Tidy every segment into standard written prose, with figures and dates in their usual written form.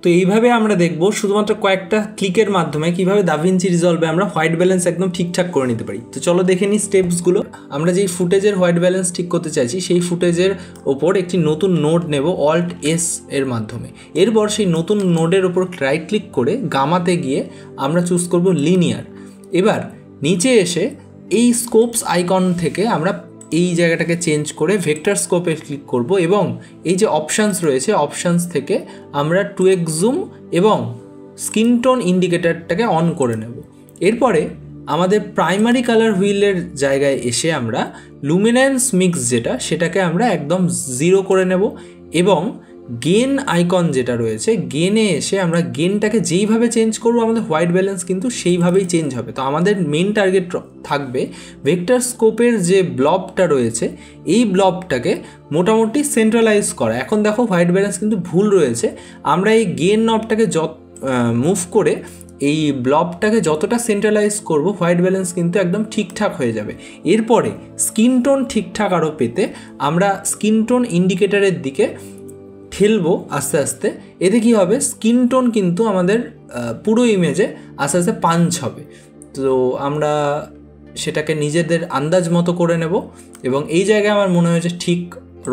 তো এইভাবে আমরা দেখব শুধুমাত্র কয়েকটা ক্লিকের মাধ্যমে কিভাবে দাভিঞ্চি রিজলভে আমরা হোয়াইট ব্যালেন্স একদম ঠিকঠাক করে নিতে পারি। তো চলো দেখে নিই স্টেপসগুলো। আমরা যেই ফুটেজের হোয়াইট ব্যালেন্স ঠিক করতে চাইছি সেই ফুটেজের ওপর একটি নতুন নোড নেব Alt S এর মাধ্যমে। এরপর সেই নতুন নোডের ওপর রাইট ক্লিক করে গামাতে গিয়ে আমরা চুজ করব লিনিয়ার। এবার নিচে এসে এই স্কোপস আইকন থেকে আমরা এই জায়গাটাকে চেঞ্জ করে ভেক্টর স্কোপে ক্লিক করব এবং এই যে অপশানস রয়েছে অপশানস থেকে আমরা 2x জুম এবং স্কিন টোন ইন্ডিকেটরটাকে অন করে নেব। এরপরে আমাদের প্রাইমারি কালার হুইলের জায়গায় এসে আমরা লুমিনেন্স মিক্স যেটা সেটাকে আমরা একদম 0 করে নেব এবং গেন আইকন যেটা রয়েছে গেনে এসে আমরা গেনটাকে যেইভাবে চেঞ্জ করবো আমাদের হোয়াইট ব্যালেন্স কিন্তু সেইভাবেই চেঞ্জ হবে। তো আমাদের মেন টার্গেট থাকবে ভেক্টর স্কোপের যে ব্লবটা রয়েছে এই ব্লবটাকে মোটামুটি সেন্ট্রালাইজ করা। এখন দেখো হোয়াইট ব্যালেন্স কিন্তু ভুল রয়েছে, আমরা এই গেন নবটাকে মুভ করে এই ব্লবটাকে যতটা সেন্ট্রালাইজ করব হোয়াইট ব্যালেন্স কিন্তু একদম ঠিকঠাক হয়ে যাবে। এরপরে স্কিন টোন ঠিকঠাক আরও পেতে আমরা স্কিন টোন ইন্ডিকেটরের দিকে ঠেলবো আস্তে আস্তে। এতে কী হবে, স্কিন টোন কিন্তু আমাদের পুরো ইমেজে আস্তে আস্তে পাঞ্চ হবে। তো আমরা সেটাকে নিজেদের আন্দাজ মতো করে নেব এবং এই জায়গায় আমার মনে হয়েছে ঠিক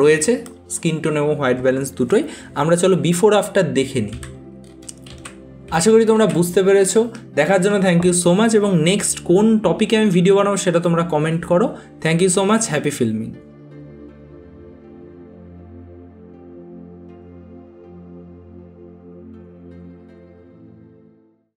রয়েছে স্কিন টোন এবং হোয়াইট ব্যালেন্স দুটোই। আমরা চলো বিফোর আফটার দেখে নিই। আশা করি তোমরা বুঝতে পেরেছো। দেখার জন্য থ্যাংক ইউ সো মাচ এবং নেক্সট কোন টপিকে আমি ভিডিও বানাবো সেটা তোমরা কমেন্ট করো। Thank you so much, happy filming.